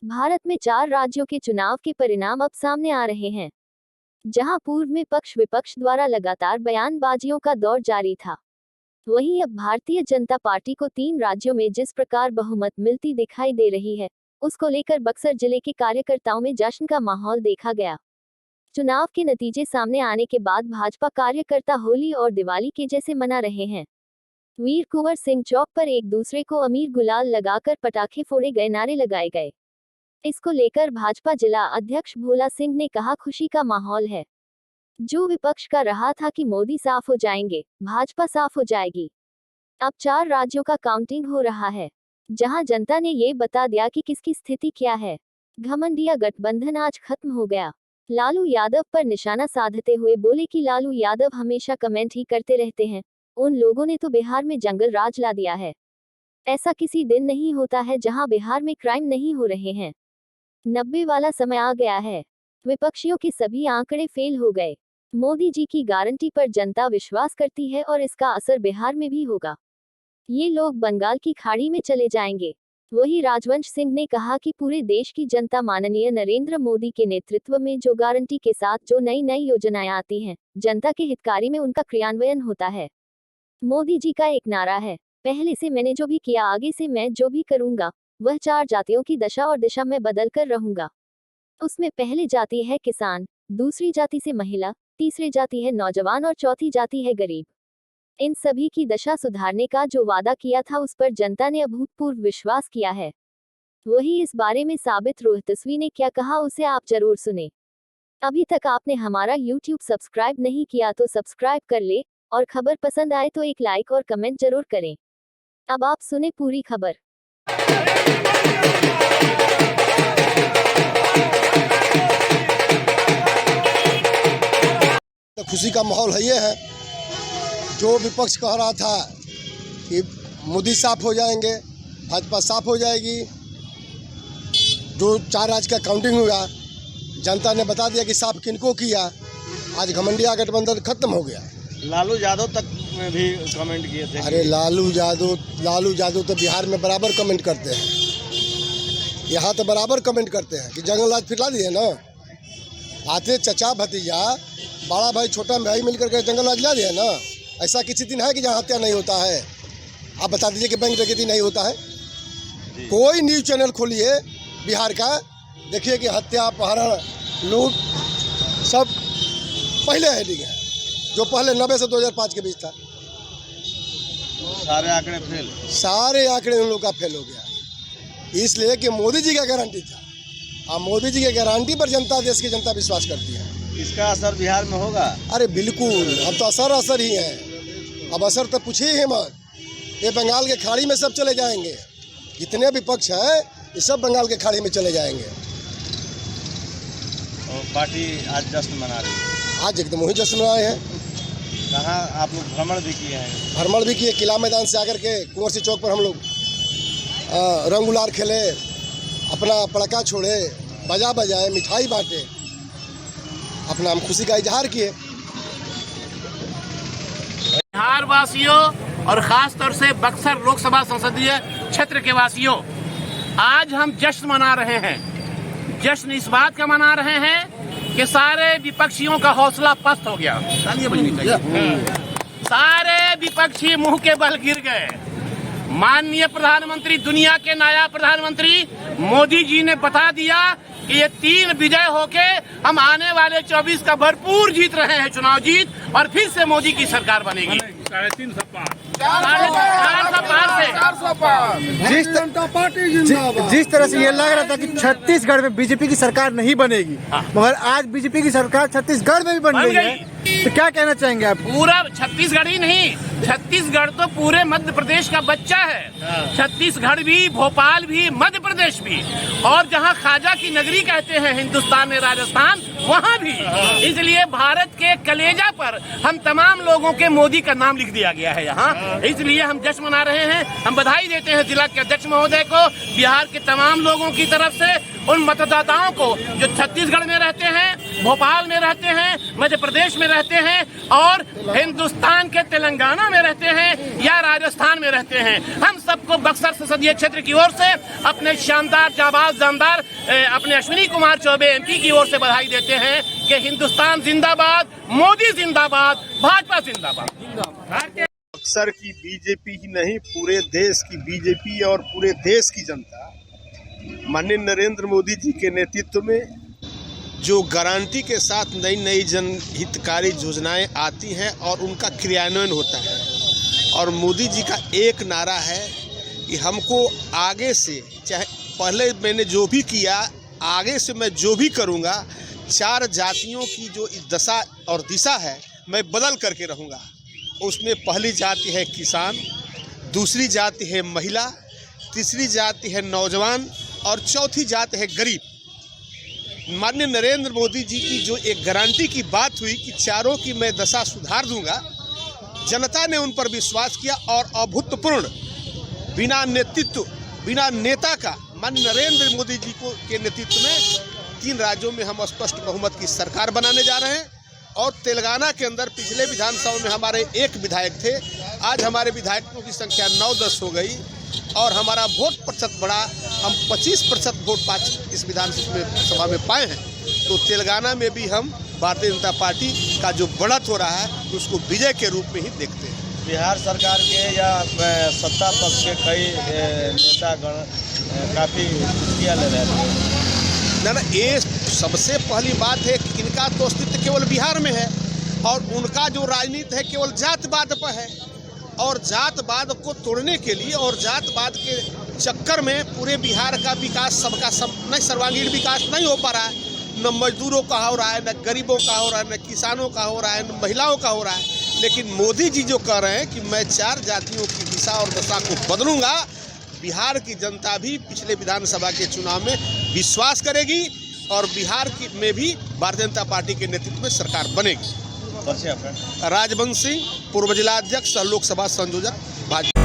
भारत में 4 राज्यों के चुनाव के परिणाम अब सामने आ रहे हैं। जहां पूर्व में पक्ष विपक्ष द्वारा लगातार बयानबाजियों का दौर जारी था, वहीं अब भारतीय जनता पार्टी को 3 राज्यों में जिस प्रकार बहुमत मिलती दिखाई दे रही है, उसको लेकर बक्सर जिले के कार्यकर्ताओं में जश्न का माहौल देखा गया। चुनाव के नतीजे सामने आने के बाद भाजपा कार्यकर्ता होली और दिवाली के जैसे मना रहे हैं। वीर कुंवर सिंह चौक पर एक दूसरे को अमीर गुलाल लगाकर पटाखे फोड़े गए, नारे लगाए गए। इसको लेकर भाजपा जिला अध्यक्ष भोला सिंह ने कहा, खुशी का माहौल है। जो विपक्ष का रहा था कि मोदी साफ हो जाएंगे, भाजपा साफ हो जाएगी। अब 4 राज्यों का काउंटिंग हो रहा है, जहां जनता ने ये बता दिया कि किसकी स्थिति क्या है। घमंडिया गठबंधन आज खत्म हो गया। लालू यादव पर निशाना साधते हुए बोले कि लालू यादव हमेशा कमेंट ही करते रहते हैं, उन लोगों ने तो बिहार में जंगल राज ला दिया है। ऐसा किसी दिन नहीं होता है जहां बिहार में क्राइम नहीं हो रहे हैं। 90 वाला समय आ गया है। विपक्षियों के सभी आंकड़े फेल हो गए। मोदी जी की गारंटी पर जनता विश्वास करती है और इसका असर बिहार में भी होगा। ये लोग बंगाल की खाड़ी में चले जाएंगे। वही राजवंश सिंह ने कहा कि पूरे देश की जनता माननीय नरेंद्र मोदी के नेतृत्व में जो गारंटी के साथ जो नई नई योजनाएं आती हैं, जनता के हितकारी में उनका क्रियान्वयन होता है। मोदी जी का एक नारा है, पहले से मैंने जो भी किया, आगे से मैं जो भी करूंगा, वह 4 जातियों की दशा और दिशा में बदल कर रहूंगा। उसमें पहली जाति है किसान, दूसरी जाति से महिला, तीसरी जाति है नौजवान और चौथी जाति है गरीब। इन सभी की दशा सुधारने का जो वादा किया था, उस पर जनता ने अभूतपूर्व विश्वास किया है। वही इस बारे में साबित रोहतसवी ने क्या कहा, उसे आप जरूर सुने। अभी तक आपने हमारा YouTube सब्सक्राइब नहीं किया तो सब्सक्राइब कर ले, और खबर पसंद आए तो एक लाइक और कमेंट जरूर करें। अब आप सुने पूरी खबर। तो खुशी का माहौल है। ये है जो विपक्ष कह रहा था कि मोदी साफ हो जाएंगे, भाजपा साफ हो जाएगी, जो 4 राज्य का काउंटिंग हुआ, जनता ने बता दिया कि साफ किनको किया। आज घमंडिया गठबंधन खत्म हो गया। लालू यादव तक में भी कमेंट किए थे। अरे लालू यादव तो बिहार में बराबर कमेंट करते हैं, यहाँ तो बराबर कमेंट करते हैं कि जंगल राज फिरा दिए ना। आते चचा भतीजा, बड़ा भाई छोटा भाई मिलकर के जंगल राज ला दिए ना। ऐसा किसी दिन है कि जहाँ हत्या नहीं होता है? आप बता दीजिए कि बैंक डकैती नहीं होता है। कोई न्यूज़ चैनल खोलिए बिहार का, देखिए कि हत्या, अपहरण, लूट सब पहले हेडिंग है, जो पहले 90 से 2005 के बीच था। सारे आंकड़े फेल, सारे आंकड़े उन लोग का फेल हो गया, इसलिए कि मोदी जी का गारंटी था। अब मोदी जी की गारंटी पर जनता, देश की जनता विश्वास करती है। इसका असर बिहार में होगा? अरे बिल्कुल, अब तो असर ही है। अब असर तो पूछिए ही मत। ये बंगाल के खाड़ी में सब चले जाएंगे। जितने भी पक्ष हैं, ये सब बंगाल के खाड़ी में चले जाएंगे। और पार्टी आज जश्न मना रही है। आज एकदम वही जश्न मनाए हैं। कहाँ आप लोग भ्रमण भी किए हैं? भ्रमण भी किए, किला मैदान से आकर के कुंवर सिंह चौक पर हम लोग रंग गुलाल खेले, अपना पड़का छोड़े, बजा बजाए, मिठाई बांटे, अपना हम खुशी का इजहार किए। बिहार वासियों और खास तौर से बक्सर लोकसभा संसदीय क्षेत्र के वासियों, आज हम जश्न मना रहे हैं। जश्न इस बात का मना रहे हैं कि सारे विपक्षियों का हौसला पस्त हो गया। सारे विपक्षी मुंह के बल गिर गए। माननीय प्रधानमंत्री, दुनिया के नायाब प्रधानमंत्री मोदी जी ने बता दिया कि ये 3 विजय होके हम आने वाले 24 का भरपूर जीत रहे हैं, चुनाव जीत, और फिर से मोदी की सरकार बनेगी। 350 पार से। जिस तरह से ये लग रहा था कि छत्तीसगढ़ में बीजेपी की सरकार नहीं बनेगी, मगर आज बीजेपी की सरकार छत्तीसगढ़ में भी बन गई है, तो क्या कहना चाहेंगे आप? पूरा छत्तीसगढ़ ही नहीं, छत्तीसगढ़ तो पूरे मध्य प्रदेश का बच्चा है। छत्तीसगढ़ भी, भोपाल भी, मध्य प्रदेश भी, और जहां ख्वाजा की नगरी कहते हैं हिंदुस्तान में राजस्थान, वहां भी। इसलिए भारत के कलेजा पर हम तमाम लोगों के मोदी का नाम लिख दिया गया है यहाँ। इसलिए हम जश्न मना रहे हैं। हम बधाई देते हैं जिला के अध्यक्ष महोदय को, बिहार के तमाम लोगों की तरफ से, उन मतदाताओं को जो छत्तीसगढ़ में रहते हैं, भोपाल में रहते हैं, मध्य प्रदेश में रहते हैं और हिंदुस्तान के तेलंगाना में रहते हैं या राजस्थान में रहते हैं, हम सबको बक्सर संसदीय क्षेत्र की ओर से अपने शानदार जाबाज जानदार अपने अश्विनी कुमार चौबे एमपी की ओर से बधाई देते हैं कि हिंदुस्तान जिंदाबाद, मोदी जिंदाबाद, भाजपा जिंदाबाद। बक्सर की बीजेपी ही नहीं, पूरे देश की बीजेपी और पूरे देश की जनता माननीय नरेंद्र मोदी जी के नेतृत्व में जो गारंटी के साथ नई नई जनहितकारी योजनाएं आती हैं और उनका क्रियान्वयन होता है, और मोदी जी का एक नारा है कि हमको आगे से, चाहे पहले मैंने जो भी किया, आगे से मैं जो भी करूंगा, 4 जातियों की जो दशा और दिशा है मैं बदल करके रहूंगा। उसमें पहली जाति है किसान, दूसरी जाति है महिला, तीसरी जाति है नौजवान और चौथी जाति है गरीब। माननीय नरेंद्र मोदी जी की जो एक गारंटी की बात हुई कि चारों की मैं दशा सुधार दूंगा, जनता ने उन पर विश्वास किया और अभूतपूर्ण बिना नेतृत्व, बिना नेता का माननीय नरेंद्र मोदी जी को के नेतृत्व में 3 राज्यों में हम स्पष्ट बहुमत की सरकार बनाने जा रहे हैं। और तेलंगाना के अंदर पिछले विधानसभा में हमारे 1 विधायक थे, आज हमारे विधायकों की संख्या 9-10 हो गई और हमारा वोट प्रतिशत बढ़ा, हम 25% वोट इस विधानसभा में पाए हैं। तो तेलंगाना में भी हम भारतीय जनता पार्टी का जो बढ़त हो रहा है उसको विजय के रूप में ही देखते हैं। बिहार सरकार के या सत्ता पक्ष के कई नेतागण काफ़ी खुशियाँ ले रहे थे। ना, ये सबसे पहली बात है कि इनका तो अस्तित्व केवल बिहार में है और उनका जो राजनीति है केवल जातवाद पर है, और जातवाद को तोड़ने के लिए और जातवाद के चक्कर में पूरे बिहार का विकास सबका नहीं, सर्वांगीण विकास नहीं हो पा रहा है। न मजदूरों का हो रहा है, न गरीबों का हो रहा है, न किसानों का हो रहा है, न महिलाओं का हो रहा है। लेकिन मोदी जी जो कह रहे हैं कि मैं 4 जातियों की दिशा और दशा को बदलूंगा, बिहार की जनता भी पिछले विधानसभा के चुनाव में विश्वास करेगी और बिहार में भी भारतीय जनता पार्टी के नेतृत्व में सरकार बनेगी। राजवंश सिंह, पूर्व जिलाध्यक्ष, लोकसभा संयोजक, भाजपा।